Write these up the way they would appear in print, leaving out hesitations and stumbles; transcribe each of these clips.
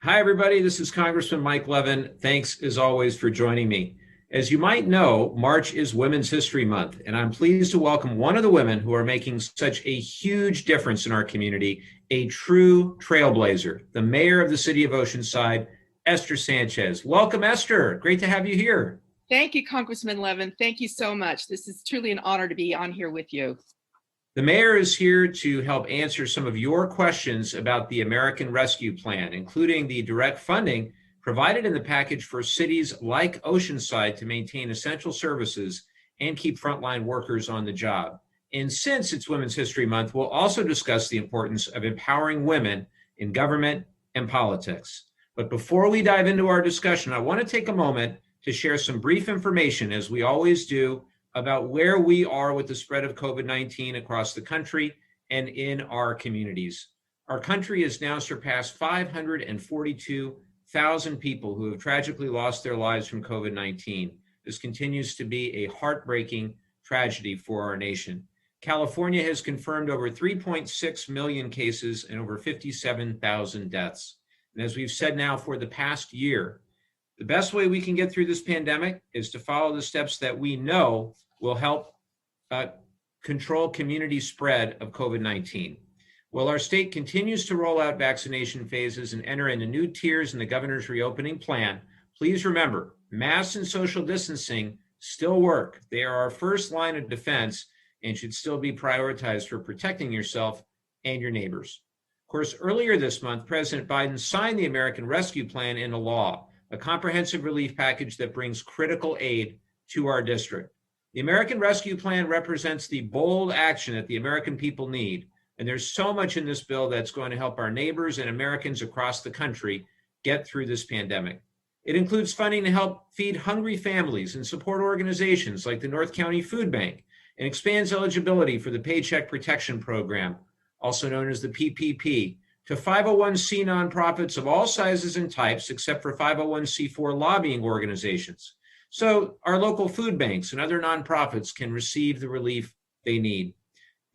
Hi, everybody. This is Congressman Mike Levin. Thanks, as always, for joining me. As you might know, March is Women's History Month, and I'm pleased to welcome one of the women who are making such a huge difference in our community, a true trailblazer, the mayor of the city of Oceanside, Esther Sanchez. Welcome, Esther. Great to have you here. Thank you, Congressman Levin. Thank you so much. This is truly an honor to be on here with you. The mayor is here to help answer some of your questions about the American Rescue Plan, including the direct funding provided in the package for cities like Oceanside to maintain essential services and keep frontline workers on the job. And since it's Women's History Month, we'll also discuss the importance of empowering women in government and politics. But before we dive into our discussion, I want to take a moment to share some brief information, as we always do, about where we are with the spread of COVID-19 across the country and in our communities. Our country has now surpassed 542,000 people who have tragically lost their lives from COVID-19. This continues to be a heartbreaking tragedy for our nation. California has confirmed over 3.6 million cases and over 57,000 deaths. And as we've said now for the past year, the best way we can get through this pandemic is to follow the steps that we know will help control community spread of COVID-19. While our state continues to roll out vaccination phases and enter into new tiers in the governor's reopening plan, please remember, masks and social distancing still work. They are our first line of defense and should still be prioritized for protecting yourself and your neighbors. Of course, earlier this month, President Biden signed the American Rescue Plan into law, a comprehensive relief package that brings critical aid to our district. The American Rescue Plan represents the bold action that the American people need, and there's so much in this bill that's going to help our neighbors and Americans across the country get through this pandemic. It includes funding to help feed hungry families and support organizations like the North County Food Bank, and expands eligibility for the Paycheck Protection Program, also known as the PPP, to 501c nonprofits of all sizes and types, except for 501c4 lobbying organizations. So our local food banks and other nonprofits can receive the relief they need.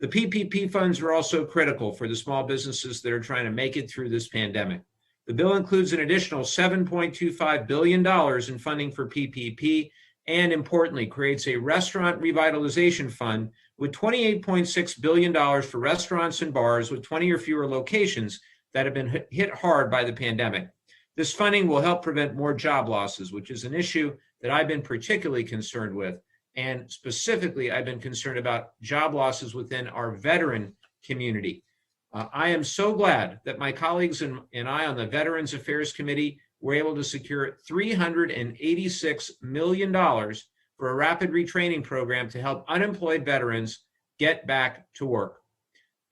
The PPP funds are also critical for the small businesses that are trying to make it through this pandemic. The bill includes an additional $7.25 billion in funding for PPP, and importantly, creates a restaurant revitalization fund with $28.6 billion for restaurants and bars with 20 or fewer locations that have been hit hard by the pandemic. This funding will help prevent more job losses, which is an issue that I've been particularly concerned with. And specifically, I've been concerned about job losses within our veteran community. I am so glad that my colleagues and I on the Veterans Affairs Committee were able to secure $386 million for a rapid retraining program to help unemployed veterans get back to work.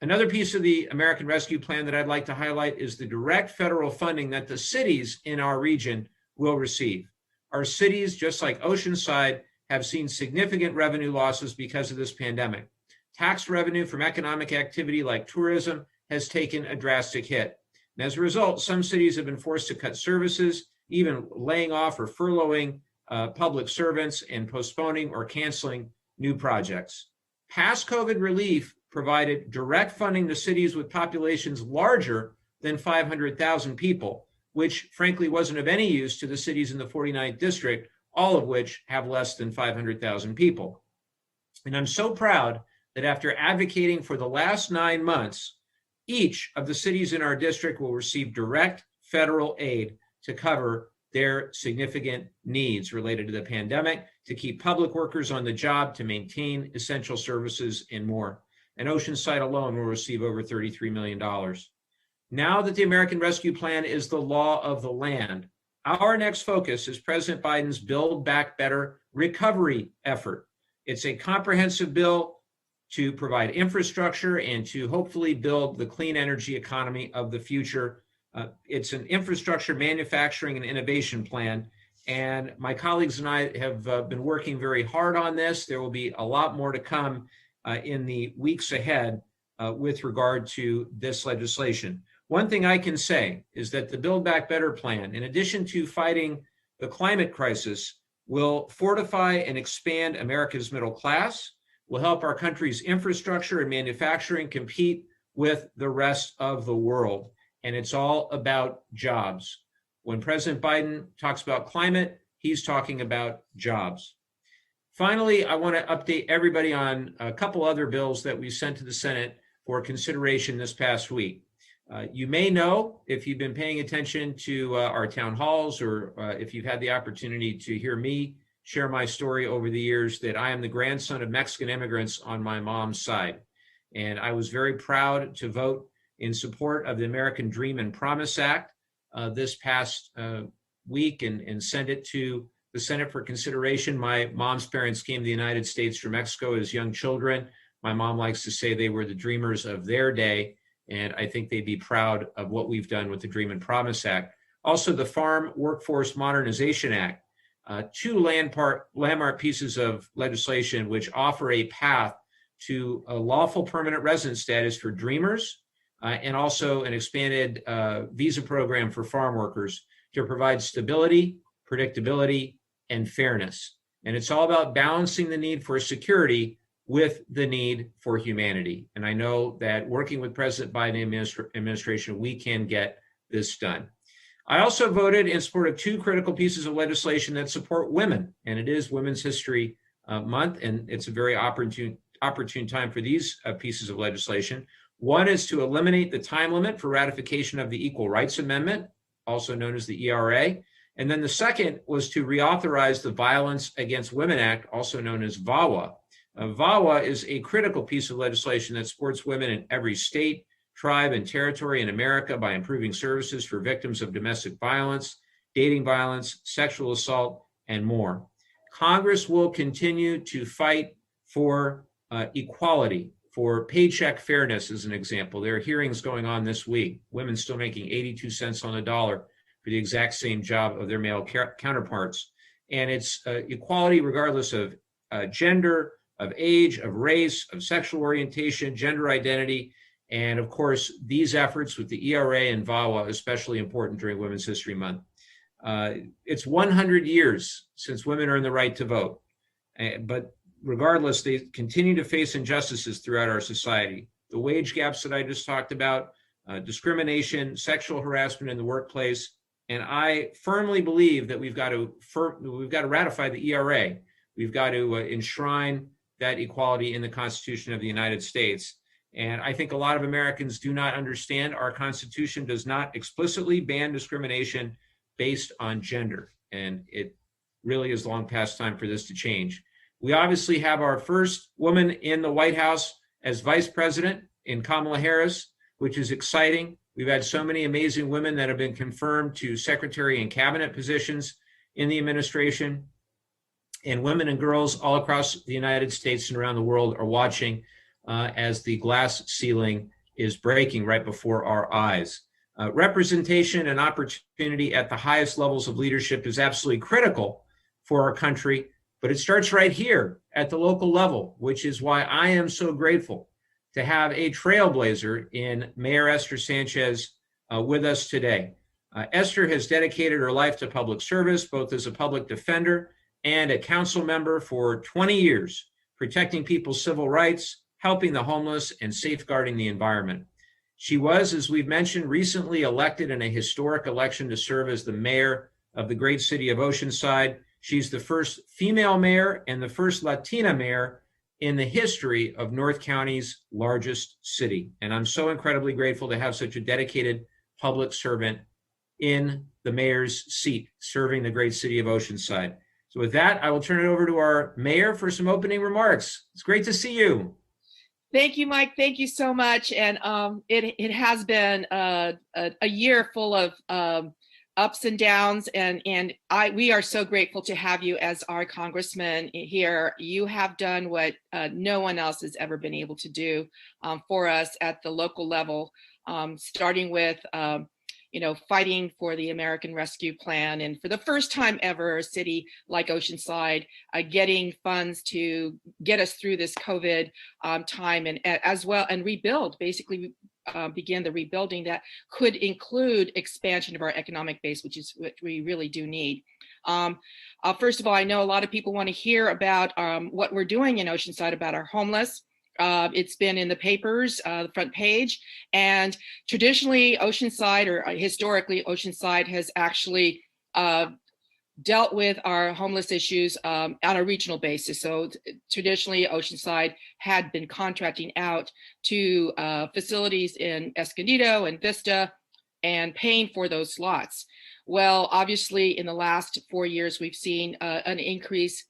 Another piece of the American Rescue Plan that I'd like to highlight is the direct federal funding that the cities in our region will receive. Our cities, just like Oceanside, have seen significant revenue losses because of this pandemic. Tax revenue from economic activity like tourism has taken a drastic hit. And as a result, some cities have been forced to cut services, even laying off or furloughing public servants and postponing or canceling new projects. Past COVID relief provided direct funding to cities with populations larger than 500,000 people, which frankly wasn't of any use to the cities in the 49th district, all of which have less than 500,000 people. And I'm so proud that after advocating for the last 9 months, each of the cities in our district will receive direct federal aid to cover their significant needs related to the pandemic, to keep public workers on the job, to maintain essential services, and more. And Oceanside alone will receive over $33 million. Now that the American Rescue Plan is the law of the land, our next focus is President Biden's Build Back Better recovery effort. It's a comprehensive bill to provide infrastructure and to hopefully build the clean energy economy of the future. It's an infrastructure, manufacturing, and innovation plan. And my colleagues and I have been working very hard on this. There will be a lot more to come in the weeks ahead with regard to this legislation. One thing I can say is that the Build Back Better plan, in addition to fighting the climate crisis, will fortify and expand America's middle class, will help our country's infrastructure and manufacturing compete with the rest of the world. And it's all about jobs. When President Biden talks about climate, he's talking about jobs. Finally, I want to update everybody on a couple other bills that we sent to the Senate for consideration this past week. You may know, if you've been paying attention to our town halls, or if you've had the opportunity to hear me share my story over the years, that I am the grandson of Mexican immigrants on my mom's side. And I was very proud to vote in support of the American Dream and Promise Act this past week and send it to the Senate for consideration. My mom's parents came to the United States from Mexico as young children. My mom likes to say they were the dreamers of their day, and I think they'd be proud of what we've done with the Dream and Promise Act. Also, the Farm Workforce Modernization Act, two landmark pieces of legislation which offer a path to a lawful permanent resident status for dreamers, and also an expanded visa program for farm workers to provide stability, predictability, and fairness. And it's all about balancing the need for security with the need for humanity. And I know that working with President Biden administration, we can get this done. I also voted in support of two critical pieces of legislation that support women, and it is Women's History Month, and it's a very opportune time for these pieces of legislation. One is to eliminate the time limit for ratification of the Equal Rights Amendment, also known as the ERA. And then the second was to reauthorize the Violence Against Women Act, also known as VAWA. VAWA is a critical piece of legislation that supports women in every state, tribe, and territory in America by improving services for victims of domestic violence, dating violence, sexual assault, and more. Congress will continue to fight for equality, for paycheck fairness, as an example. There are hearings going on this week. Women still making 82 cents on the dollar for the exact same job of their male counterparts. And it's equality regardless of gender, of age, of race, of sexual orientation, gender identity. And of course, these efforts with the ERA and VAWA, especially important during Women's History Month. It's 100 years since women earned the right to vote. But regardless, they continue to face injustices throughout our society. The wage gaps that I just talked about, discrimination, sexual harassment in the workplace. And I firmly believe that we've got to ratify the ERA. We've got to enshrine that equality in the Constitution of the United States. And I think a lot of Americans do not understand our Constitution does not explicitly ban discrimination based on gender. And it really is long past time for this to change. We obviously have our first woman in the White House as vice president in Kamala Harris, which is exciting. We've had so many amazing women that have been confirmed to secretary and cabinet positions in the administration. And women and girls all across the United States and around the world are watching as the glass ceiling is breaking right before our eyes. Representation and opportunity at the highest levels of leadership is absolutely critical for our country, but it starts right here at the local level, which is why I am so grateful to have a trailblazer in Mayor Esther Sanchez with us today. Esther has dedicated her life to public service, both as a public defender and a council member for 20 years, protecting people's civil rights, helping the homeless, and safeguarding the environment. She was, as we've mentioned, recently elected in a historic election to serve as the mayor of the great city of Oceanside. She's the first female mayor and the first Latina mayor in the history of North County's largest city. And I'm so incredibly grateful to have such a dedicated public servant in the mayor's seat, serving the great city of Oceanside. So with that, I will turn it over to our mayor for some opening remarks. It's great to see you. Thank you, Mike. Thank you so much. And it has been a year full of ups and downs, and we are so grateful to have you as our congressman here. You have done what no one else has ever been able to do for us at the local level, starting with fighting for the American Rescue Plan, and for the first time ever, a city like Oceanside getting funds to get us through this COVID time, and as well, and rebuild, basically begin the rebuilding that could include expansion of our economic base, which is what we really do need. First of all, I know a lot of people want to hear about what we're doing in Oceanside about our homeless. It's been in the papers, the front page, and traditionally Oceanside, or historically Oceanside, has actually dealt with our homeless issues on a regional basis. So traditionally Oceanside had been contracting out to facilities in Escondido and Vista and paying for those slots. Well, obviously in the last 4 years, we've seen an increase,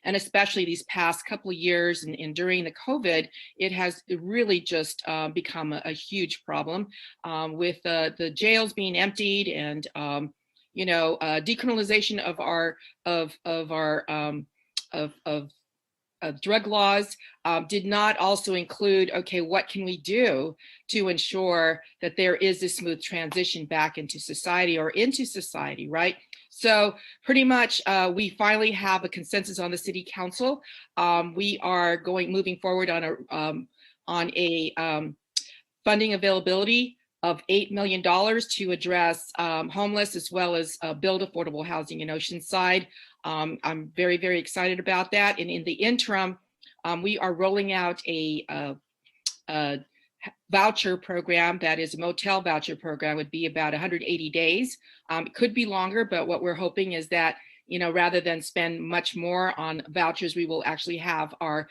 and especially these past couple of years and during the COVID, it has really just become a huge problem with the jails being emptied, and decriminalization of drug laws did not also include, okay, what can we do to ensure that there is a smooth transition back into society, right? So pretty much we finally have a consensus on the city council. We are moving forward on a funding availability of $8 million to address homeless, as well as build affordable housing in Oceanside. I'm very, very excited about that. And in the interim, we are rolling out a voucher program that is a motel voucher program. Would be about 180 days. It could be longer, but what we're hoping is that, rather than spend much more on vouchers, we will actually have our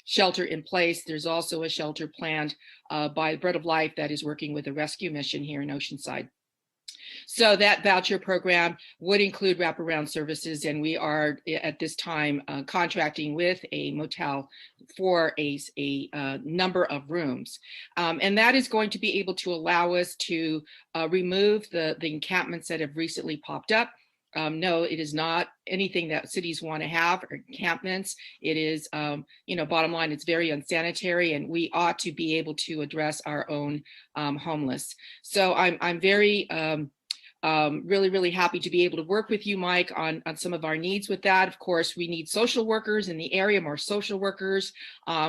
shelter in place. There's also a shelter planned by Bread of Life that is working with a rescue mission here in Oceanside. So that voucher program would include wraparound services, and we are at this time contracting with a motel for a number of rooms. And that is going to be able to allow us to remove the encampments that have recently popped up. No, it is not anything that cities want to have, or encampments. It is, bottom line, it's very unsanitary, and we ought to be able to address our own homeless. So I'm very, really, really happy to be able to work with you, Mike, on some of our needs with that. Of course, we need social workers in the area, more social workers.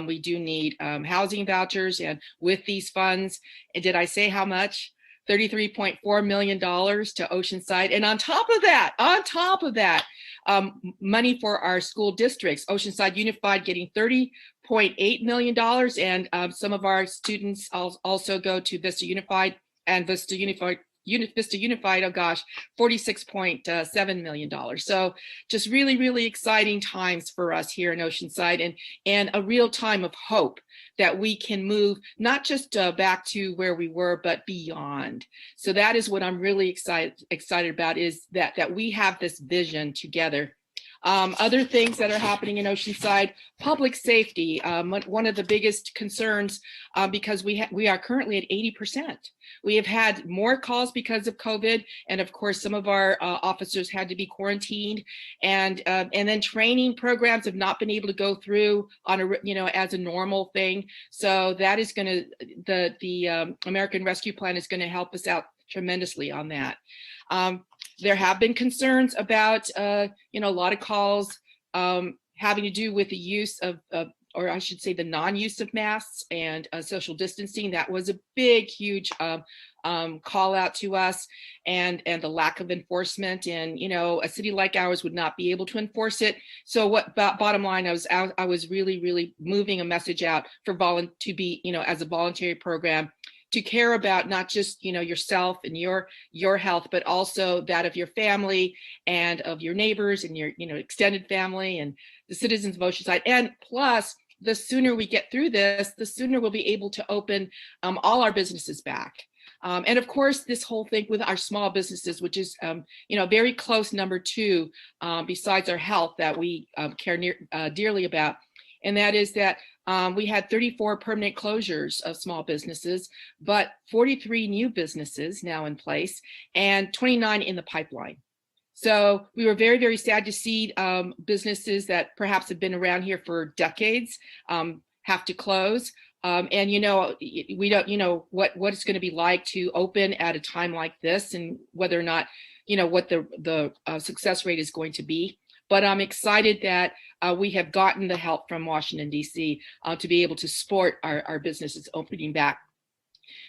We do need housing vouchers, and with these funds, and did I say how much? $33.4 million to Oceanside. And on top of that, money for our school districts. Oceanside Unified getting $30.8 million. And some of our students also go to Vista Unified, and Vista Unified, oh gosh, $46.7 million. So just really, really exciting times for us here in Oceanside, and a real time of hope that we can move not just back to where we were, but beyond. So that is what I'm really excited about, is that we have this vision together. Other things that are happening in Oceanside: public safety. One of the biggest concerns, because we are currently at 80%. We have had more calls because of COVID, and of course, some of our officers had to be quarantined, and then training programs have not been able to go through on as a normal thing. So that is going to the American Rescue Plan is going to help us out tremendously on that. There have been concerns about, a lot of calls having to do with the use of, or I should say the non-use of masks and social distancing. That was a big, huge call out to us, and the lack of enforcement. And, a city like ours would not be able to enforce it. So bottom line, I was really, really moving a message out to be, as a voluntary program, to care about not just, yourself and your health, but also that of your family and of your neighbors and your, extended family and the citizens of Oceanside. And plus, the sooner we get through this, the sooner we'll be able to open all our businesses back. And of course, this whole thing with our small businesses, which is, very close number 2, besides our health, that we care dearly about. And that is that we had 34 permanent closures of small businesses, but 43 new businesses now in place, and 29 in the pipeline. So we were very, very sad to see businesses that perhaps have been around here for decades have to close. And, we don't, what it's going to be like to open at a time like this, and whether or not, what the success rate is going to be. But I'm excited that we have gotten the help from Washington, D.C. To be able to support our businesses opening back.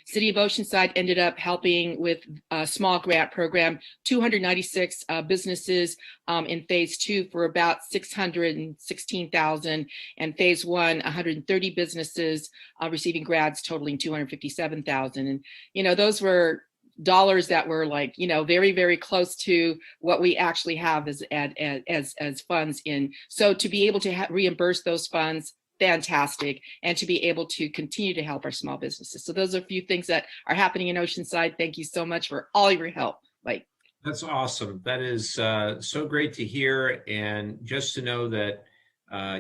City of Oceanside ended up helping with a small grant program, 296 businesses in phase 2 for about 616,000, and phase 1, 130 businesses receiving grants totaling 257,000. And, you know, those were dollars that were like, you know, very, very close to what we actually have as funds in. So to be able to reimburse those funds, fantastic, and to be able to continue to help our small businesses. So those are a few things that are happening in Oceanside. Thank you so much for all your help, Mike. That's awesome. That is so great to hear, and just to know that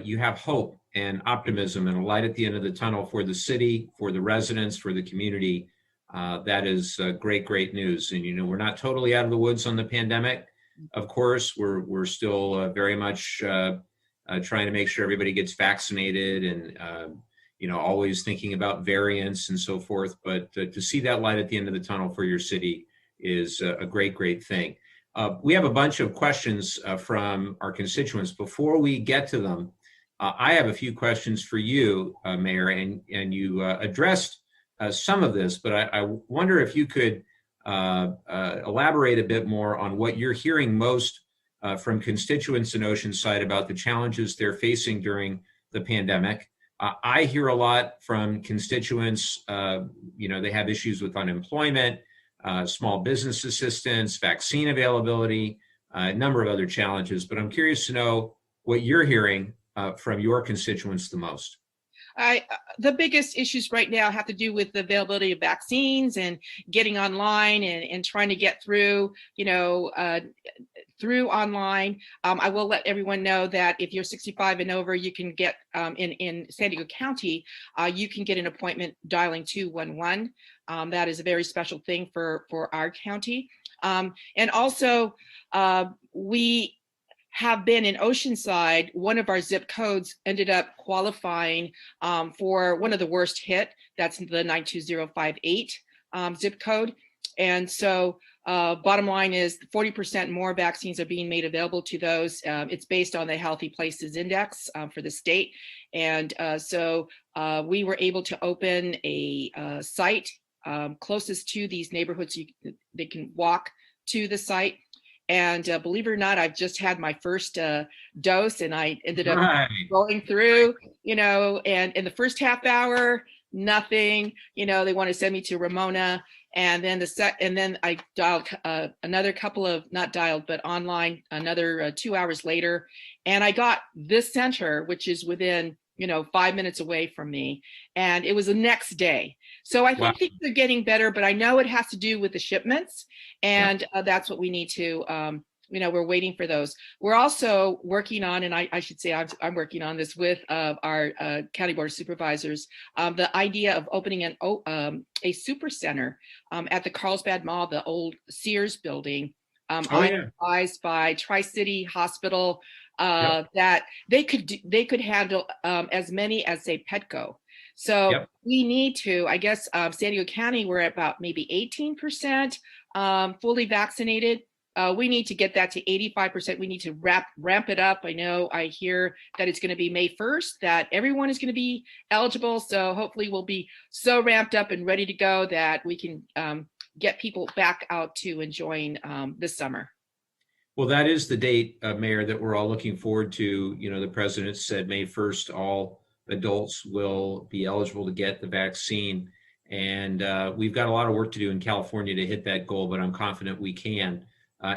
you have hope and optimism and a light at the end of the tunnel for the city, for the residents, for the community. That is great news. And, you know, we're not totally out of the woods on the pandemic. Of course, we're still very much trying to make sure everybody gets vaccinated, and you know, always thinking about variants and so forth. But to see that light at the end of the tunnel for your city is a great thing. We have a bunch of questions from our constituents. Before we get to them, I have a few questions for you, Mayor, and you addressed some of this, but I wonder if you could elaborate a bit more on what you're hearing most from constituents in Oceanside about the challenges they're facing during the pandemic. I hear a lot from constituents, you know, they have issues with unemployment, small business assistance, vaccine availability, a number of other challenges, but I'm curious to know what you're hearing from your constituents the most. The biggest issues right now have to do with the availability of vaccines and getting online and trying to get through, you know, through online. I will let everyone know that if you're 65 and over, you can get in San Diego County, you can get an appointment dialing 211. That is a very special thing for our county. And also, we have been in Oceanside, one of our zip codes ended up qualifying for one of the worst hit. That's the 92058 zip code. And so bottom line is 40% more vaccines are being made available to those. It's based on the Healthy Places Index for the state. And so we were able to open a site closest to these neighborhoods. They can walk to the site. And believe it or not, I've just had my first dose, and I ended up going through, you know, and in the first half hour, nothing, you know, they want to send me to Ramona. And then then I dialed another couple of, not dialed, but online, another 2 hours later. And I got this center, which is within, you know, 5 minutes away from me. And it was the next day. So I think things are getting better, but I know it has to do with the shipments. And that's what we need to, you know, we're waiting for those. We're also working on, and I should say I'm working on this with our County Board of Supervisors, the idea of opening a super center at the Carlsbad Mall, the old Sears building. I'm advised by Tri-City Hospital that they could handle as many as, say, Petco. So we need to, I guess, San Diego County, we're at about maybe 18% fully vaccinated. We need to get that to 85%. We need to ramp it up. I hear that it's going to be May 1st, that everyone is going to be eligible. So hopefully we'll be so ramped up and ready to go that we can get people back out to enjoying this summer. Well, that is the date, Mayor, that we're all looking forward to. You know, the president said May 1st, all adults will be eligible to get the vaccine. And we've got a lot of work to do in California to hit that goal, but I'm confident we can.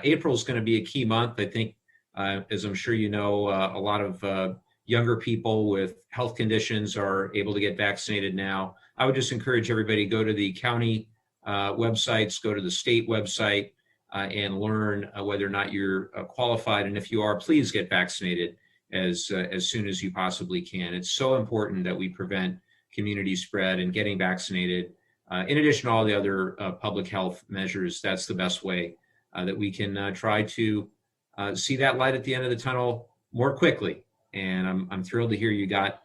April is going to be a key month. I think, as I'm sure you know, a lot of younger people with health conditions are able to get vaccinated now. I would just encourage everybody to go to the county websites, go to the state website, and learn whether or not you're qualified. And if you are, please get vaccinated as soon as you possibly can. It's so important that we prevent community spread, and getting vaccinated, in addition to all the other public health measures, that's the best way that we can try to see that light at the end of the tunnel more quickly. And I'm thrilled to hear you got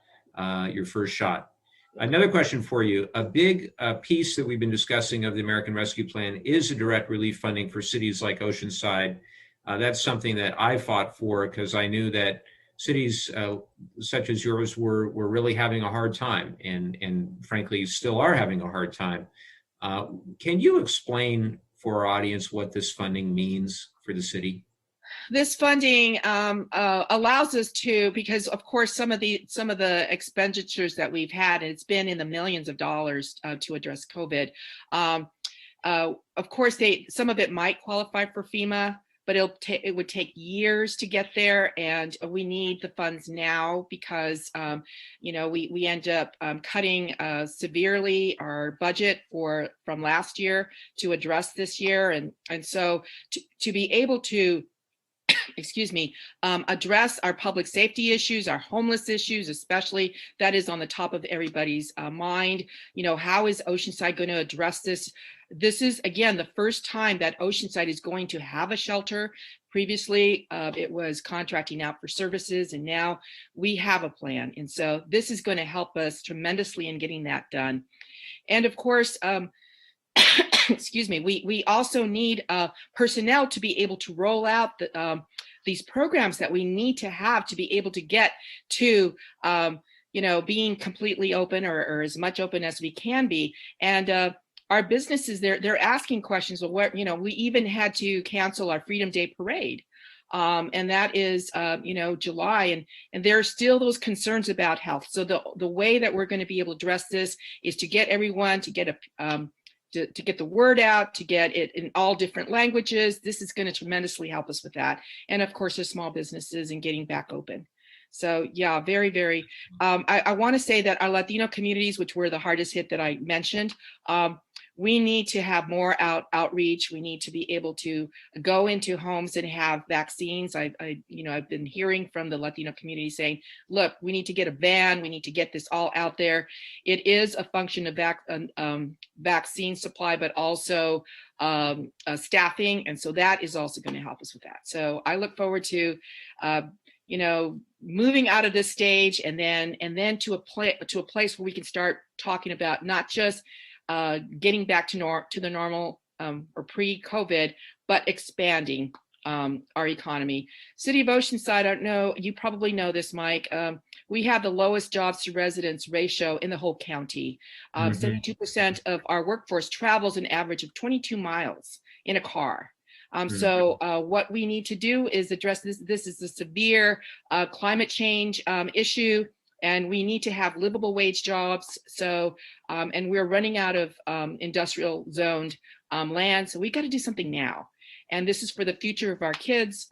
your first shot. Another question for you. A big piece that we've been discussing of the American Rescue Plan is a direct relief funding for cities like Oceanside. That's something that I fought for because I knew that cities such as yours were really having a hard time, and frankly still are having a hard time. Can you explain for our audience what this funding means for the city? This funding allows us to, because of course some of the expenditures that we've had, and it's been in the millions of dollars to address COVID. Of course, some of it might qualify for FEMA, but it would take years to get there, and we need the funds now because we end up cutting severely our budget from last year to address this year, and so to be able to address our public safety issues, our homeless issues, especially, that is on the top of everybody's mind. How is Oceanside going to address this? This is, again, the first time that Oceanside is going to have a shelter. Previously, it was contracting out for services, and now we have a plan. And so this is going to help us tremendously in getting that done. And of course, we also need personnel to be able to roll out these programs that we need to have to be able to get to being completely open or as much open as we can be. And our businesses, they're asking questions of what, we even had to cancel our Freedom Day parade. And that is, July, and there are still those concerns about health. So the way that we're going to be able to address this is to get everyone to get to get the word out, to get it in all different languages. This is going to tremendously help us with that. And of course, the small businesses and getting back open. So yeah, very, very, I want to say that our Latino communities, which were the hardest hit that I mentioned, we need to have more outreach. We need to be able to go into homes and have vaccines. I've been hearing from the Latino community saying, look, we need to get a van. We need to get this all out there. It is a function of vaccine supply, but also staffing. And so that is also going to help us with that. So I look forward to, moving out of this stage and then to a place where we can start talking about not just getting back to the normal or pre-COVID, but expanding our economy. City of Oceanside, I don't know, you probably know this, Mike. We have the lowest jobs to residents ratio in the whole county. 72% of our workforce travels an average of 22 miles in a car. So what we need to do is address this. This is a severe climate change issue. And we need to have livable wage jobs. So, and we're running out of industrial zoned land. So we got to do something now. And this is for the future of our kids.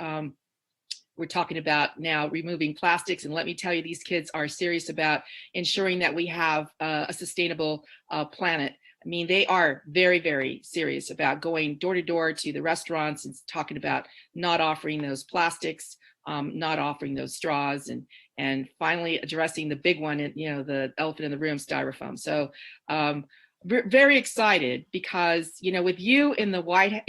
We're talking about now removing plastics. And let me tell you, these kids are serious about ensuring that we have a sustainable planet. I mean, they are very, very serious about going door to door to the restaurants and talking about not offering those plastics, not offering those straws, and finally addressing the big one, the elephant in the room, styrofoam. So we're very excited because, with you in the White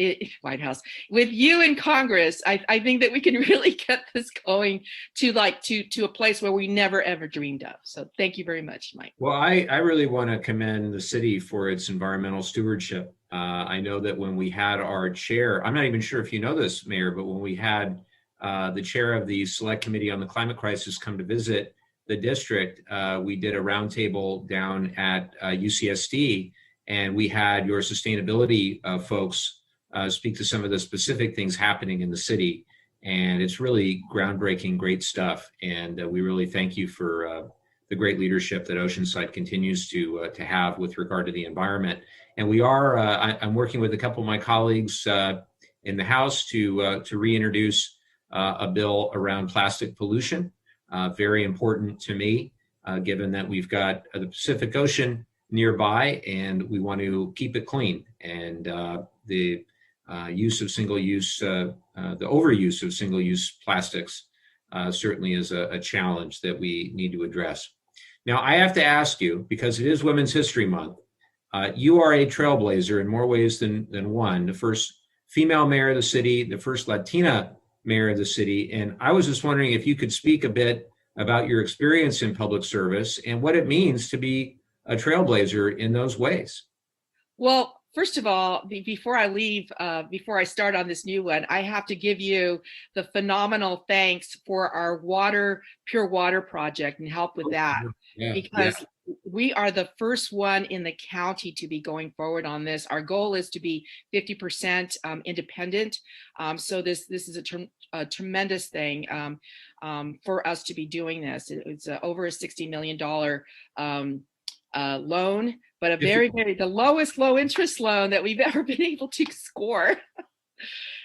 House, with you in Congress, I think that we can really get this going to a place where we never, ever dreamed of. So thank you very much, Mike. Well, I really want to commend the city for its environmental stewardship. I know that when we had our chair, I'm not even sure if you know this, Mayor, but when we had the chair of the Select Committee on the Climate Crisis come to visit the district, we did a roundtable down at UCSD, and we had your sustainability folks speak to some of the specific things happening in the city. And it's really groundbreaking, great stuff. And we really thank you for the great leadership that Oceanside continues to have with regard to the environment. And we are, I'm working with a couple of my colleagues in the House to reintroduce a bill around plastic pollution. Very important to me, given that we've got the Pacific Ocean nearby and we want to keep it clean. And the use of single-use, the overuse of single-use plastics certainly is a challenge that we need to address. Now, I have to ask you, because it is Women's History Month, you are a trailblazer in more ways than one. The first female mayor of the city, the first Latina mayor of the city. And I was just wondering if you could speak a bit about your experience in public service and what it means to be a trailblazer in those ways. Well, first of all, before I leave, before I start on this new one, I have to give you the phenomenal thanks for our pure water project and help with that, Yeah, yeah. because we are the first one in the county to be going forward on this. Our goal is to be 50% independent. So this is a tremendous thing for us to be doing this. It's over a $60 million loan, but a the lowest low interest loan that we've ever been able to score.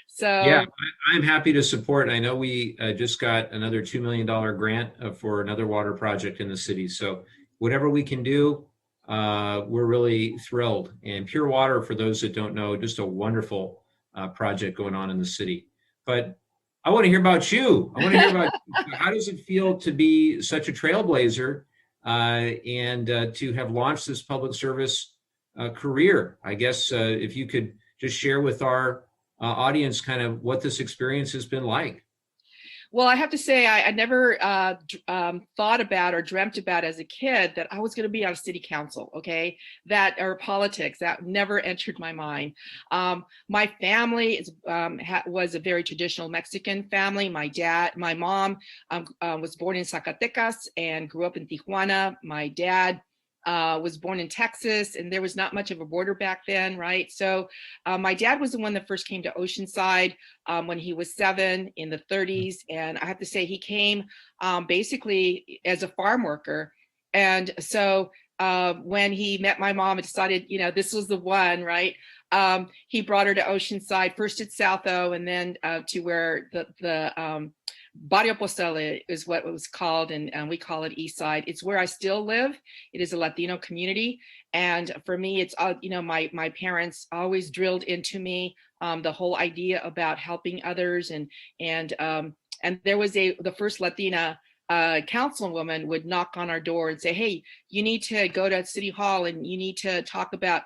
So yeah, I'm happy to support. And I know we just got another $2 million grant for another water project in the city. So whatever we can do, we're really thrilled. And Pure Water, for those that don't know, just a wonderful project going on in the city. But I want to hear about you. I want to hear about how does it feel to be such a trailblazer and to have launched this public service career? I guess if you could just share with our audience kind of what this experience has been like. well, I have to say, I never thought about or dreamt about as a kid that I was going to be on city council, okay? That or politics, that never entered my mind. My family was a very traditional Mexican family. My mom was born in Zacatecas and grew up in Tijuana. My dad was born in Texas, and there was not much of a border back then, right? So my dad was the one that first came to Oceanside when he was 7 in the 30s. And I have to say, he came basically as a farm worker. And so when he met my mom and decided, this was the one, right? He brought her to Oceanside, first at South O, and then to where the Barrio Postele is what it was called, and we call it East Side. It's where I still live. It is a Latino community, and for me, it's my parents always drilled into me the whole idea about helping others, and there was the first Latina councilwoman would knock on our door and say, "Hey, you need to go to City Hall and you need to talk about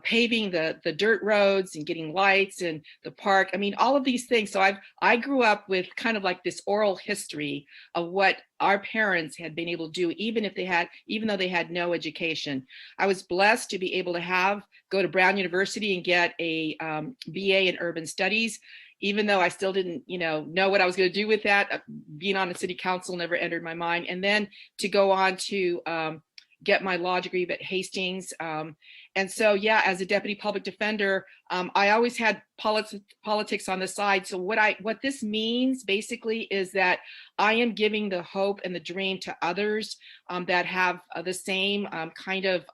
paving the dirt roads and getting lights and the park." I mean, all of these things. So I grew up with kind of like this oral history of what our parents had been able to do, even though they had no education. I was blessed to be able to go to Brown University and get a BA in urban studies, even though I still didn't, know what I was going to do with that. Being on the city council never entered my mind. And then to go on to get my law degree at Hastings. And so, yeah, as a deputy public defender, I always had politics on the side. So what this means basically is that I am giving the hope and the dream to others that have the same kind of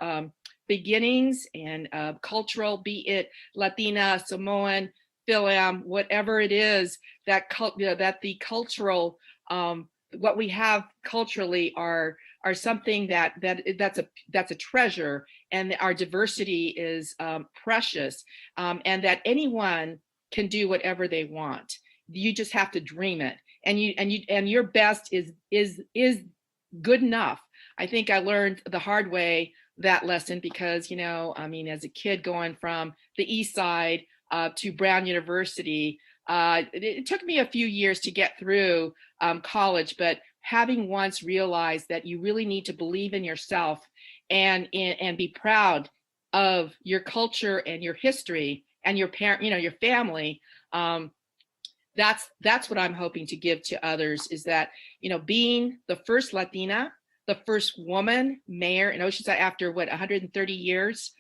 beginnings and cultural, be it Latina, Samoan, Philam, whatever it is, that the cultural, what we have culturally are something that's a treasure, and our diversity is precious, and that anyone can do whatever they want. You just have to dream it, and your best is good enough. I think I learned the hard way that lesson because as a kid going from the East Side to Brown University, it took me a few years to get through college, but having once realized that you really need to believe in yourself and be proud of your culture and your history and your your family. That's what I'm hoping to give to others, is that, being the first Latina, the first woman mayor in Oceanside after 130 years,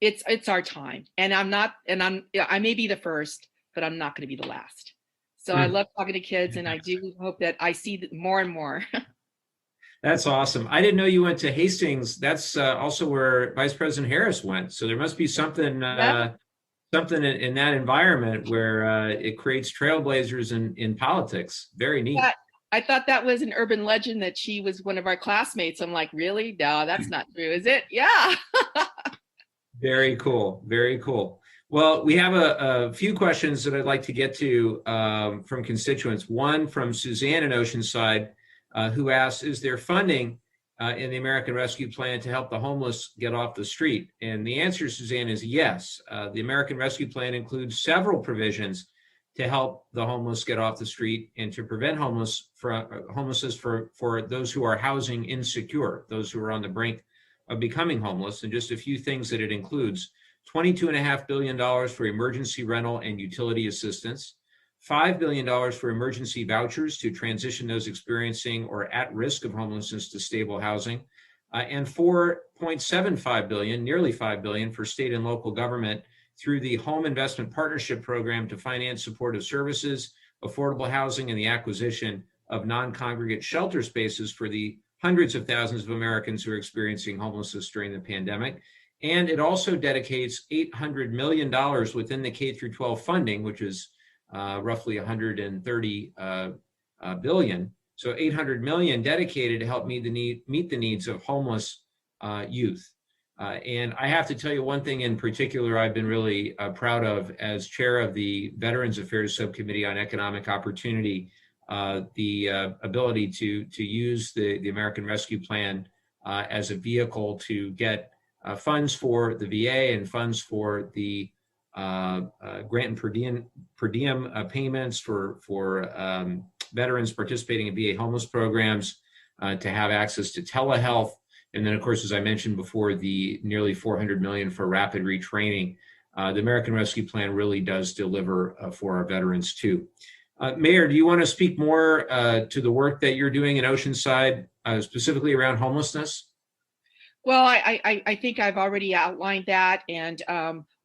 it's our time. And I may be the first, but I'm not going to be the last. So I love talking to kids, and I do hope that I see more and more. That's awesome. I didn't know you went to Hastings. That's also where Vice President Harris went. So there must be something something in that environment where it creates trailblazers in politics. Very neat. I thought that was an urban legend that she was one of our classmates. I'm like, really? No, that's not true, is it? Yeah. Very cool. Very cool. Well, we have a few questions that I'd like to get to from constituents. One from Suzanne in Oceanside, who asks, is there funding in the American Rescue Plan to help the homeless get off the street? And the answer, Suzanne, is yes. The American Rescue Plan includes several provisions to help the homeless get off the street and to prevent homelessness for those who are housing insecure, those who are on the brink of becoming homeless, and just a few things that it includes: $22.5 billion for emergency rental and utility assistance, $5 billion for emergency vouchers to transition those experiencing or at risk of homelessness to stable housing, and $4.75 billion, nearly $5 billion, for state and local government through the Home Investment Partnership Program to finance supportive services, affordable housing, and the acquisition of non-congregate shelter spaces for the hundreds of thousands of Americans who are experiencing homelessness during the pandemic. And it also dedicates $800 million within the K through 12 funding, which is roughly 130 billion. So 800 million dedicated to help meet the needs of homeless youth. And I have to tell you one thing in particular I've been really proud of as chair of the Veterans Affairs Subcommittee on Economic Opportunity, the ability to use the American Rescue Plan as a vehicle to get funds for the VA and funds for the grant and per diem payments for veterans participating in VA homeless programs, to have access to telehealth. And then, of course, as I mentioned before, the nearly $400 million for rapid retraining. The American Rescue Plan really does deliver for our veterans too. Mayor, do you want to speak more to the work that you're doing in Oceanside, specifically around homelessness? Well, I think I've already outlined that, and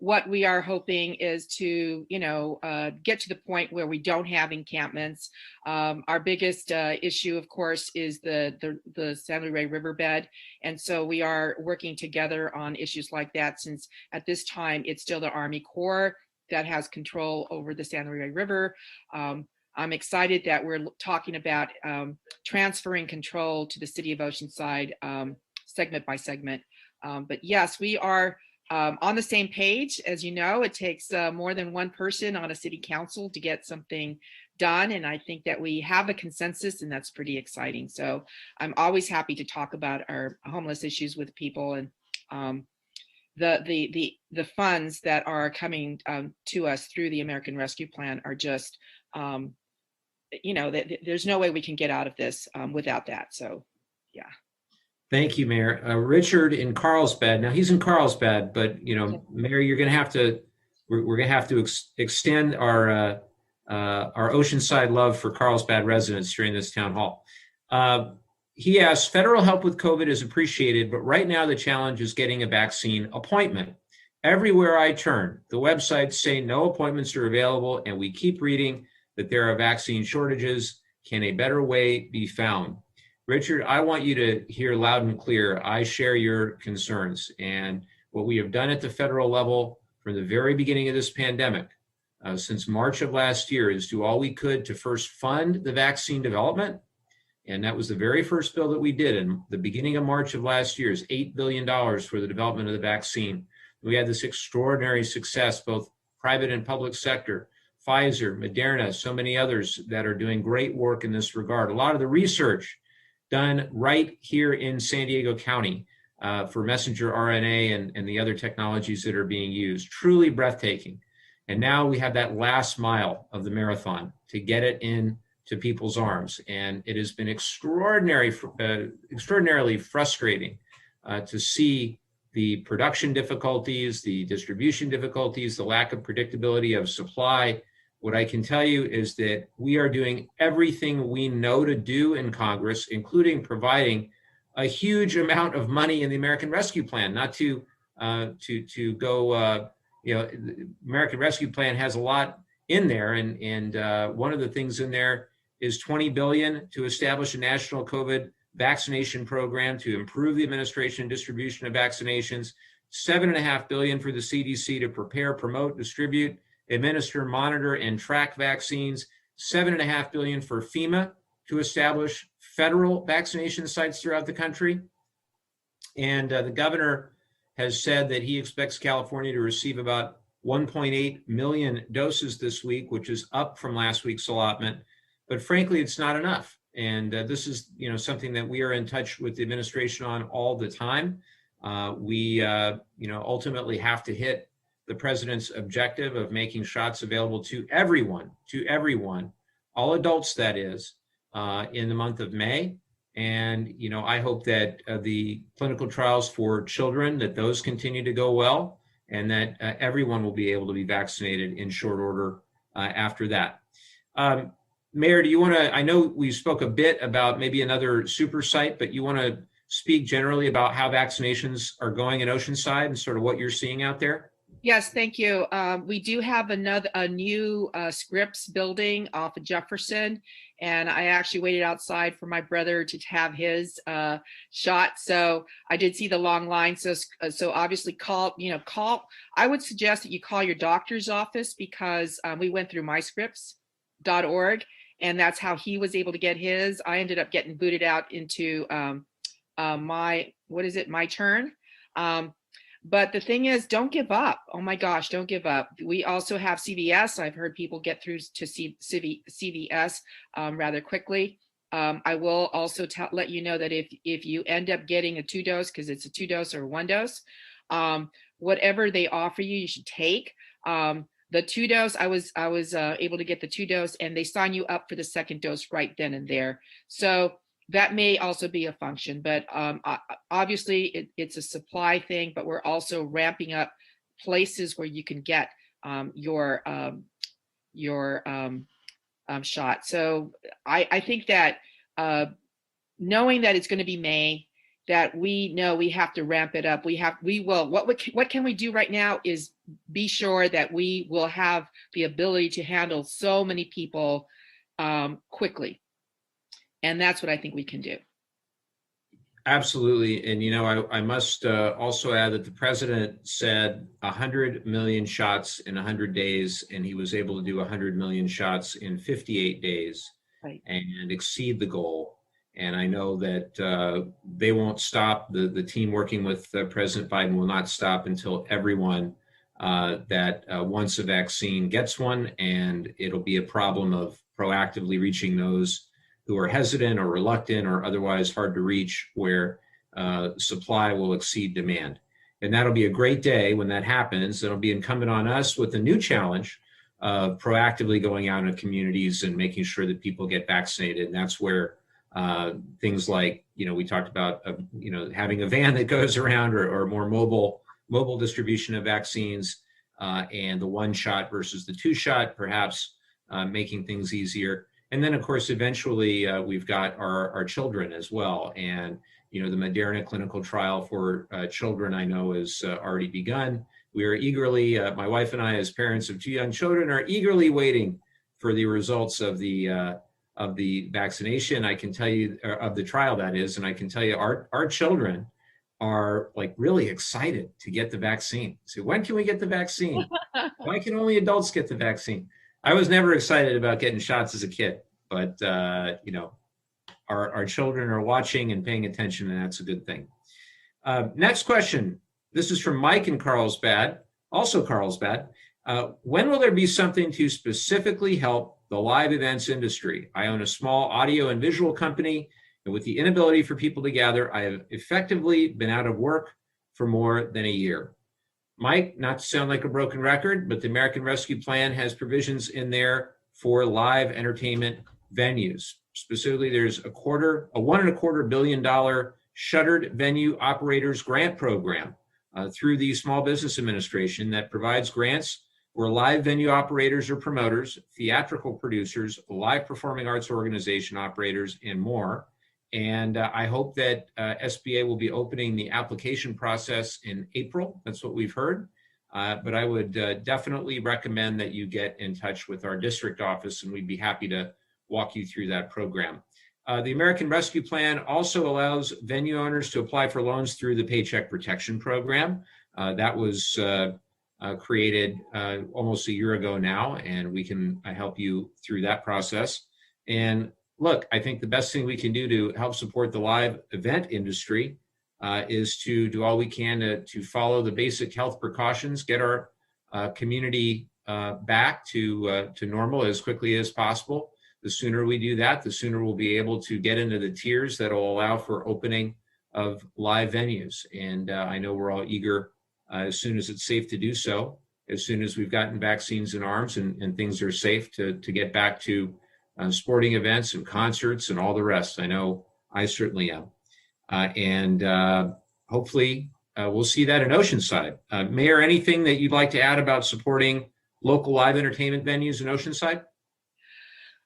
what we are hoping is to, get to the point where we don't have encampments. Our biggest issue, of course, is the San Luis Rey riverbed, and so we are working together on issues like that, since at this time it's still the Army Corps that has control over the San Luis Rey River. I'm excited that we're talking about transferring control to the city of Oceanside, segment by segment. But yes, we are on the same page. As you know, it takes more than one person on a city council to get something done. And I think that we have a consensus, and that's pretty exciting. So I'm always happy to talk about our homeless issues with people, and the funds that are coming to us through the American Rescue Plan are just, there's no way we can get out of this without that. So, yeah. Thank you, Mayor. Richard in Carlsbad. Now he's in Carlsbad, but Mayor, you're going to have to. We're going to have to extend our Oceanside love for Carlsbad residents during this town hall. He asks, federal help with COVID is appreciated, but right now the challenge is getting a vaccine appointment. Everywhere I turn, the websites say no appointments are available, and we keep reading that there are vaccine shortages. Can a better way be found? Richard, I want you to hear loud and clear. I share your concerns, and what we have done at the federal level from the very beginning of this pandemic, since March of last year, is do all we could to first fund the vaccine development. And that was the very first bill that we did in the beginning of March of last year, is $8 billion for the development of the vaccine. We had this extraordinary success, both private and public sector, Pfizer, Moderna, so many others that are doing great work in this regard. A lot of the research done right here in San Diego County for messenger RNA and the other technologies that are being used. Truly breathtaking. And now we have that last mile of the marathon to get it into people's arms. And it has been extraordinarily frustrating to see the production difficulties, the distribution difficulties, the lack of predictability of supply. What I can tell you is that we are doing everything we know to do in Congress, including providing a huge amount of money in the American Rescue Plan. Not to go, the American Rescue Plan has a lot in there, and one of the things in there is $20 billion to establish a national COVID vaccination program to improve the administration and distribution of vaccinations, $7.5 billion for the CDC to prepare, promote, distribute, administer, monitor, and track vaccines, $7.5 billion for FEMA to establish federal vaccination sites throughout the country. And the governor has said that he expects California to receive about 1.8 million doses this week, which is up from last week's allotment. But frankly, it's not enough. And this is, something that we are in touch with the administration on all the time. We ultimately have to hit the president's objective of making shots available to everyone, all adults, that is, in the month of May. And, I hope that the clinical trials for children, that those continue to go well, and that everyone will be able to be vaccinated in short order after that. Mayor, do you want to, I know we spoke a bit about maybe another super site, but you want to speak generally about how vaccinations are going in Oceanside and sort of what you're seeing out there? Yes, thank you. We do have a new Scripps building off of Jefferson, and I actually waited outside for my brother to have his shot. So I did see the long line. So obviously call. I would suggest that you call your doctor's office, because we went through myscripts.org, and that's how he was able to get his. I ended up getting booted out into my turn. But the thing is, don't give up. Oh my gosh, don't give up. We also have CVS. I've heard people get through to CVS rather quickly. I will also let you know that if you end up getting a 2-dose, because it's a 2-dose or 1-dose, whatever they offer you, you should take. The 2-dose, I was able to get the 2-dose, and they sign you up for the 2nd dose right then and there. So that may also be a function, but obviously it's a supply thing, but we're also ramping up places where you can get your shot. So I think that knowing that it's going to be May, that we know we have to ramp it up. We will. What can we do right now is be sure that we will have the ability to handle so many people quickly. And that's what I think we can do. Absolutely. And, I must also add that the president said 100 million shots in 100 days, and he was able to do 100 million shots in 58 days, right, and exceed the goal. And I know that they won't stop. The team working with President Biden will not stop until everyone that wants a vaccine gets one. And it'll be a problem of proactively reaching those who are hesitant or reluctant or otherwise hard to reach, where supply will exceed demand. And that'll be a great day when that happens. It'll be incumbent on us with a new challenge of proactively going out into communities and making sure that people get vaccinated. And that's where things like, we talked about, having a van that goes around, or more mobile distribution of vaccines, and the 1-shot versus the 2-shot, perhaps making things easier. And then, of course, eventually we've got our children as well. And, the Moderna clinical trial for children, I know, has already begun. We are eagerly, my wife and I, as parents of 2 young children, are eagerly waiting for the results of the vaccination. I can tell you, of the trial, that is, and I can tell you our children are really excited to get the vaccine. So when can we get the vaccine? Why can only adults get the vaccine? I was never excited about getting shots as a kid, but our children are watching and paying attention, and that's a good thing. Next question. This is from Mike in Carlsbad, also Carlsbad. When will there be something to specifically help the live events industry? I own a small audio and visual company, and with the inability for people to gather, I have effectively been out of work for more than a year. Mike, not to sound like a broken record, but the American Rescue Plan has provisions in there for live entertainment venues. Specifically, there's a $1.25 billion shuttered venue operators grant program through the Small Business Administration that provides grants where live venue operators or promoters, theatrical producers, live performing arts organization operators, and more. And I hope that SBA will be opening the application process in April. That's what we've heard. But I would definitely recommend that you get in touch with our district office, and we'd be happy to walk you through that program. The American Rescue Plan also allows venue owners to apply for loans through the Paycheck Protection Program. That was created almost a year ago now, and we can help you through that process. And look, I think the best thing we can do to help support the live event industry is to do all we can to follow the basic health precautions, get our community back to normal as quickly as possible. The sooner we do that, the sooner we'll be able to get into the tiers that will allow for opening of live venues. And I know we're all eager, as soon as it's safe to do so, as soon as we've gotten vaccines in arms and things are safe, to get back to sporting events and concerts and all the rest. I know I certainly am. And hopefully we'll see that in Oceanside. Mayor, anything that you'd like to add about supporting local live entertainment venues in Oceanside?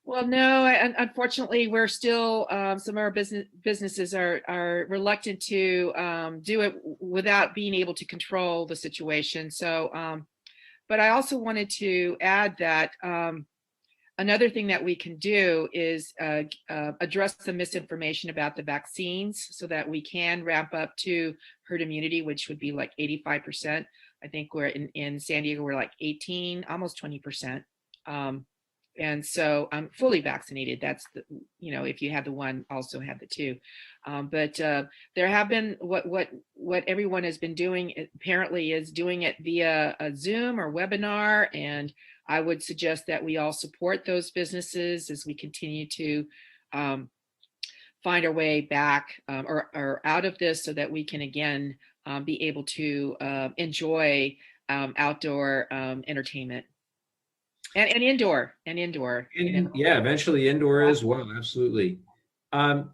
Well, no, unfortunately, we're still, some of our businesses are reluctant to do it without being able to control the situation. So, but I also wanted to add that another thing that we can do is address the misinformation about the vaccines so that we can ramp up to herd immunity, which would be like 85%. I think we're in San Diego, we're like 18, almost 20%. And so I'm fully vaccinated. That's the, if you have the one, also have the two. But there have been what everyone has been doing apparently is doing it via a Zoom or webinar. And I would suggest that we all support those businesses as we continue to find our way back or out of this so that we can again be able to enjoy outdoor entertainment. And indoor. Yeah, eventually indoor as well. Absolutely.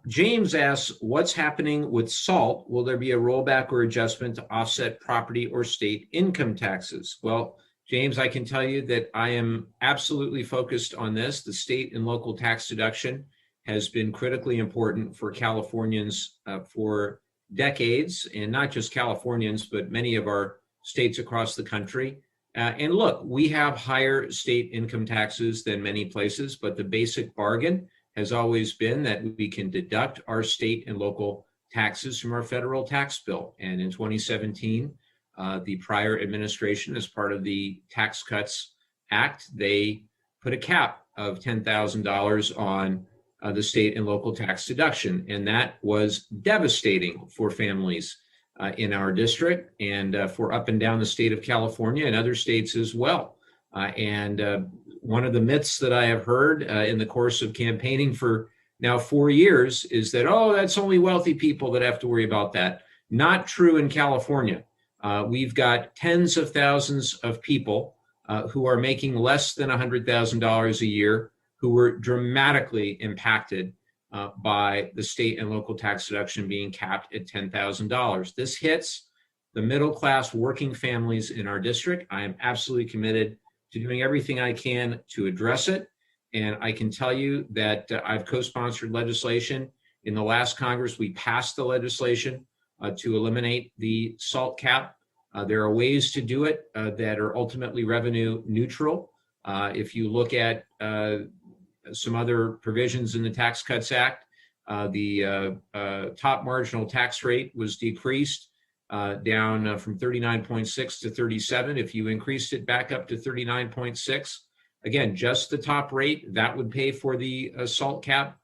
James asks, what's happening with SALT? Will there be a rollback or adjustment to offset property or state income taxes? Well, James, I can tell you that I am absolutely focused on this. The state and local tax deduction has been critically important for Californians for decades, and not just Californians, but many of our states across the country. And look, we have higher state income taxes than many places, but the basic bargain has always been that we can deduct our state and local taxes from our federal tax bill. And in 2017, the prior administration, as part of the Tax Cuts Act, they put a cap of $10,000 on the state and local tax deduction. And that was devastating for families in our district and for up and down the state of California and other states as well. And one of the myths that I have heard in the course of campaigning for now 4 years is that, oh, that's only wealthy people that have to worry about that. Not true in California. We've got tens of thousands of people who are making less than $100,000 a year who were dramatically impacted by the state and local tax deduction being capped at $10,000. This hits the middle-class working families in our district. I am absolutely committed to doing everything I can to address it. And I can tell you that I've co-sponsored legislation. In the last Congress, we passed the legislation to eliminate the SALT cap. There are ways to do it that are ultimately revenue neutral. If you look at some other provisions in the Tax Cuts Act, the top marginal tax rate was decreased down from 39.6 to 37. If you increased it back up to 39.6, again, just the top rate, that would pay for the SALT cap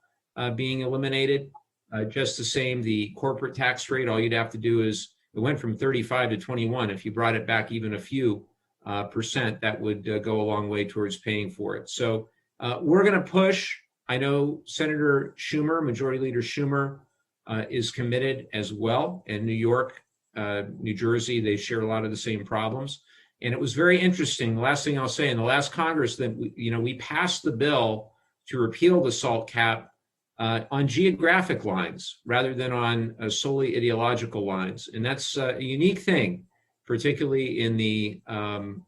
being eliminated. Just the same, the corporate tax rate, all you'd have to do is, it went from 35 to 21. If you brought it back even a few percent, that would go a long way towards paying for it. So we're going to push. I know Senator Schumer, Majority Leader Schumer, is committed as well. And New York, New Jersey, they share a lot of the same problems. And it was very interesting. The last thing I'll say, in the last Congress, that we passed the bill to repeal the SALT cap on geographic lines rather than on solely ideological lines. And that's a unique thing, particularly in the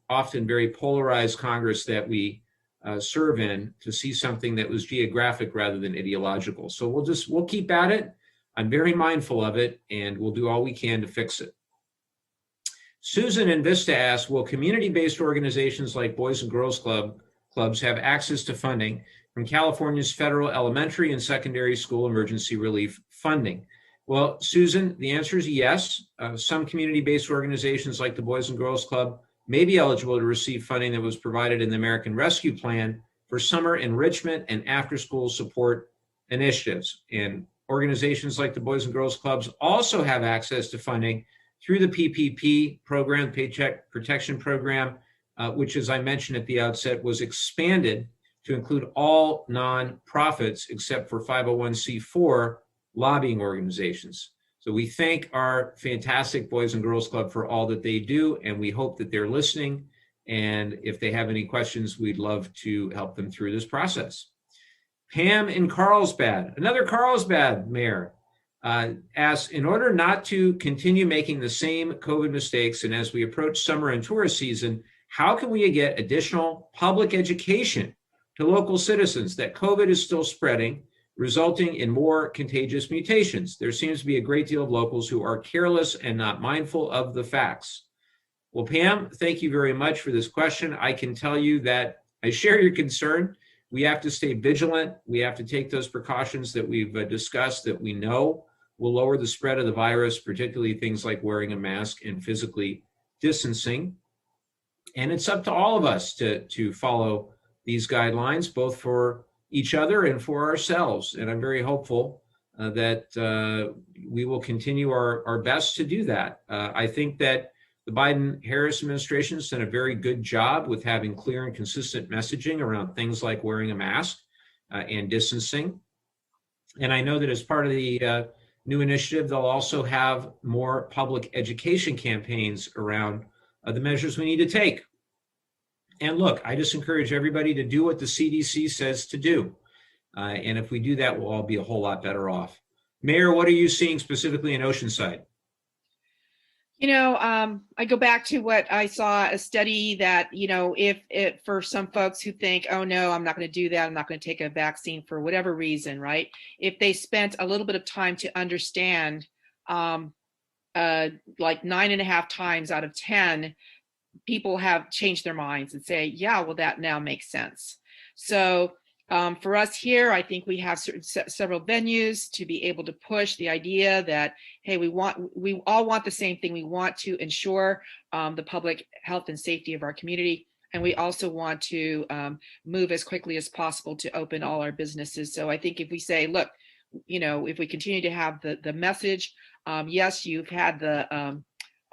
often very polarized Congress that we serve in, to see something that was geographic rather than ideological. So we'll keep at it. I'm very mindful of it, and we'll do all we can to fix it. Susan in Vista asks, will community-based organizations like Boys and Girls Clubs have access to funding from California's federal elementary and secondary school emergency relief funding? Well, Susan, the answer is yes. Some community-based organizations like the Boys and Girls Club may be eligible to receive funding that was provided in the American Rescue Plan for summer enrichment and after-school support initiatives. And organizations like the Boys and Girls Clubs also have access to funding through the PPP program, Paycheck Protection Program, which, as I mentioned at the outset, was expanded to include all nonprofits except for 501c4 lobbying organizations. So we thank our fantastic Boys and Girls Club for all that they do, and we hope that they're listening. And if they have any questions, we'd love to help them through this process. Pam in Carlsbad, another Carlsbad mayor, asks, in order not to continue making the same COVID mistakes, and as we approach summer and tourist season, how can we get additional public education to local citizens that COVID is still spreading, resulting in more contagious mutations? There seems to be a great deal of locals who are careless and not mindful of the facts. Well, Pam, thank you very much for this question. I can tell you that I share your concern. We have to stay vigilant. We have to take those precautions that we've discussed that we know will lower the spread of the virus, particularly things like wearing a mask and physically distancing. And it's up to all of us to follow these guidelines, both for each other and for ourselves. And I'm very hopeful that we will continue our best to do that. I think that the Biden-Harris administration has done a very good job with having clear and consistent messaging around things like wearing a mask and distancing. And I know that as part of the new initiative, they'll also have more public education campaigns around the measures we need to take. And look, I just encourage everybody to do what the CDC says to do. And if we do that, we'll all be a whole lot better off. Mayor, what are you seeing specifically in Oceanside? I go back to what I saw, a study that, if it, for some folks who think, oh no, I'm not going to do that, I'm not going to take a vaccine for whatever reason, right? If they spent a little bit of time to understand, like 9.5 times out of 10, people have changed their minds and say, yeah, well, that now makes sense. So for us here, I think we have several venues to be able to push the idea that, hey, we all want the same thing. We want to ensure the public health and safety of our community. And we also want to move as quickly as possible to open all our businesses. So I think if we say, look, if we continue to have the message, yes, you've had the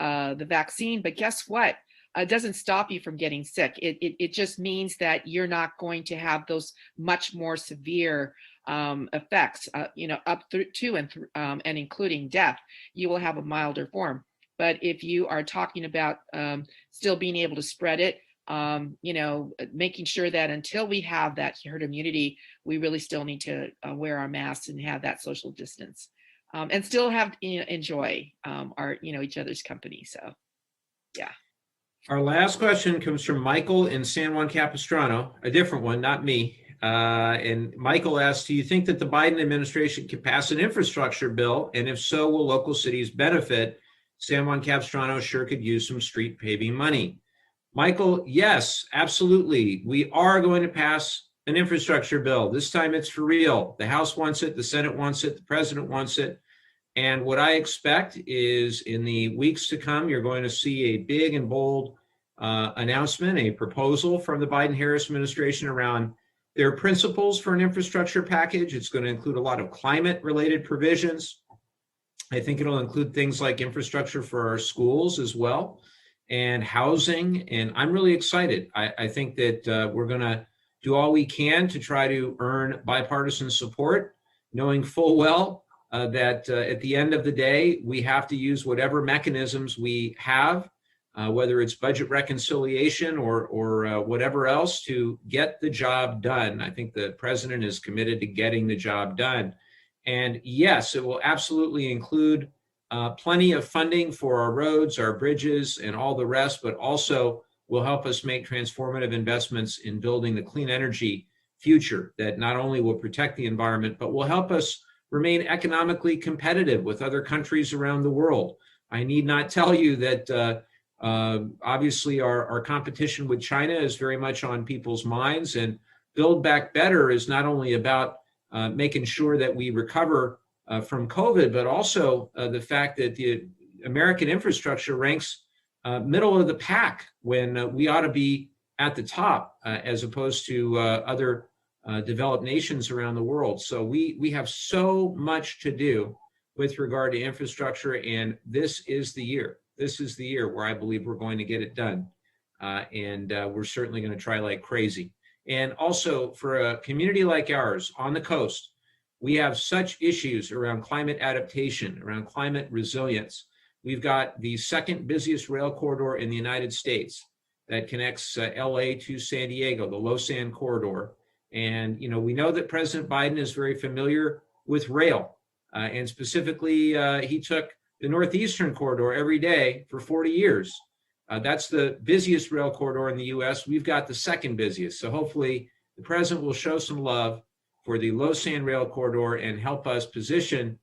vaccine, but guess what? It doesn't stop you from getting sick. It just means that you're not going to have those much more severe effects, up to and including death. You will have a milder form. But if you are talking about still being able to spread it, making sure that until we have that herd immunity, we really still need to wear our masks and have that social distance, and still have enjoy our each other's company. So, yeah. Our last question comes from Michael in San Juan Capistrano, a different one, not me. And Michael asks, do you think that the Biden administration can pass an infrastructure bill? And if so, will local cities benefit? San Juan Capistrano sure could use some street paving money. Michael, yes, absolutely. We are going to pass an infrastructure bill. This time it's for real. The House wants it, the Senate wants it, the president wants it. And what I expect is in the weeks to come, you're going to see a big and bold announcement, a proposal from the Biden-Harris administration around their principles for an infrastructure package. It's going to include a lot of climate-related provisions. I think it'll include things like infrastructure for our schools as well, and housing. And I'm really excited. I think that we're going to do all we can to try to earn bipartisan support, knowing full well that at the end of the day, we have to use whatever mechanisms we have, whether it's budget reconciliation or whatever else, to get the job done. I think the president is committed to getting the job done. And yes, it will absolutely include plenty of funding for our roads, our bridges, and all the rest, but also will help us make transformative investments in building the clean energy future that not only will protect the environment, but will help us remain economically competitive with other countries around the world. I need not tell you that obviously our competition with China is very much on people's minds, and Build Back Better is not only about making sure that we recover from COVID, but also the fact that the American infrastructure ranks middle of the pack when we ought to be at the top as opposed to other developed nations around the world. So we have so much to do with regard to infrastructure, and this is the year. This is the year where I believe we're going to get it done. And we're certainly going to try like crazy. And also for a community like ours on the coast, we have such issues around climate adaptation, around climate resilience. We've got the second busiest rail corridor in the United States that connects LA to San Diego, the Low Sand Corridor. And, we know that President Biden is very familiar with rail. And specifically, he took the Northeastern corridor every day for 40 years. That's the busiest rail corridor in the U.S. We've got the second busiest. So hopefully the president will show some love for the low sand rail corridor and help us position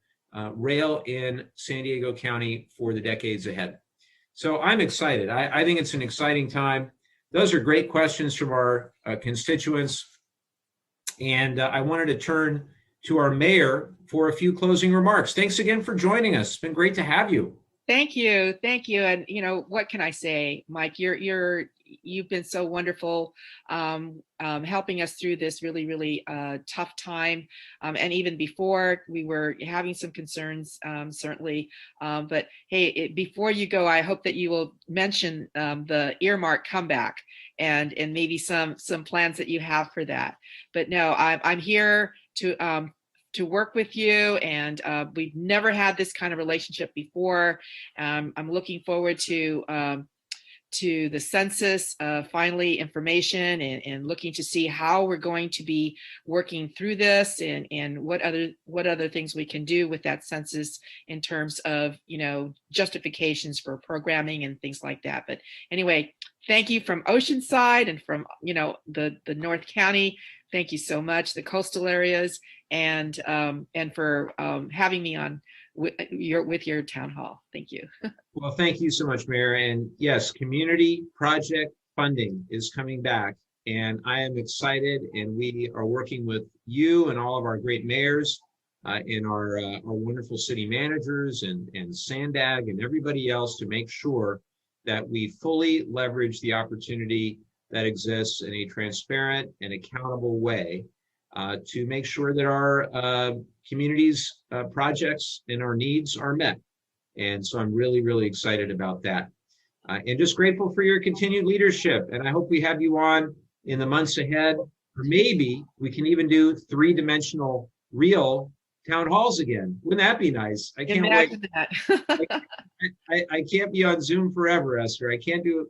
rail in San Diego County for the decades ahead. So I'm excited. I think it's an exciting time. Those are great questions from our constituents. And I wanted to turn to our mayor for a few closing remarks. Thanks again for joining us. It's been great to have you. Thank you. And what can I say, Mike? You've been so wonderful, helping us through this really, really tough time. And even before, we were having some concerns, certainly. But hey, before you go, I hope that you will mention the earmark comeback and maybe some plans that you have for that. But no, I'm here to work with you, and we've never had this kind of relationship before. I'm looking forward to the census, finally information, and looking to see how we're going to be working through this, and what other things we can do with that census in terms of justifications for programming and things like that. But anyway, thank you from Oceanside and from the North County. Thank you so much, the coastal areas, and for having me on with your town hall. Thank you. Well, thank you so much, Mayor. And yes, community project funding is coming back, and I am excited. And we are working with you and all of our great mayors, and our wonderful city managers and Sandag and everybody else to make sure that we fully leverage the opportunity that exists in a transparent and accountable way to make sure that our communities' projects and our needs are met. And so I'm really, really excited about that. And just grateful for your continued leadership. And I hope we have you on in the months ahead, or maybe we can even do 3-dimensional real town halls again. Wouldn't that be nice? I can't wait. That. I can't be on Zoom forever, Esther. I can't do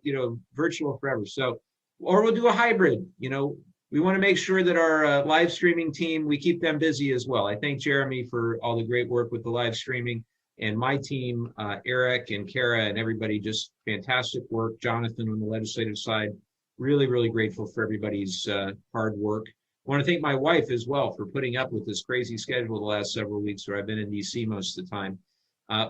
virtual forever. So, or we'll do a hybrid. We want to make sure that our live streaming team, we keep them busy as well. I thank Jeremy for all the great work with the live streaming, and my team, Eric and Kara and everybody, just fantastic work. Jonathan on the legislative side, really, really grateful for everybody's hard work. I want to thank my wife as well for putting up with this crazy schedule the last several weeks where I've been in DC most of the time.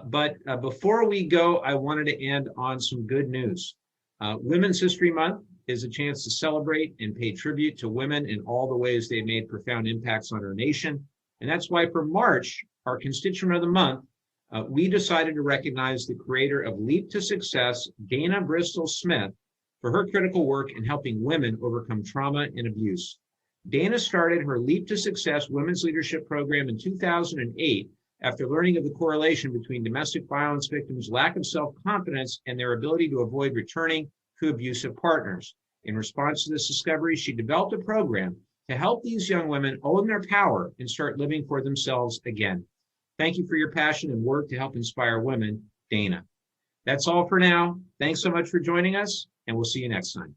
But before we go, I wanted to end on some good news. Women's History Month is a chance to celebrate and pay tribute to women in all the ways they've made profound impacts on our nation. And that's why for March, our Constituent of the Month, we decided to recognize the creator of Leap to Success, Dana Bristol Smith, for her critical work in helping women overcome trauma and abuse. Dana started her Leap to Success Women's Leadership Program in 2008 after learning of the correlation between domestic violence victims' lack of self-confidence and their ability to avoid returning to abusive partners. In response to this discovery, she developed a program to help these young women own their power and start living for themselves again. Thank you for your passion and work to help inspire women, Dana. That's all for now. Thanks so much for joining us, and we'll see you next time.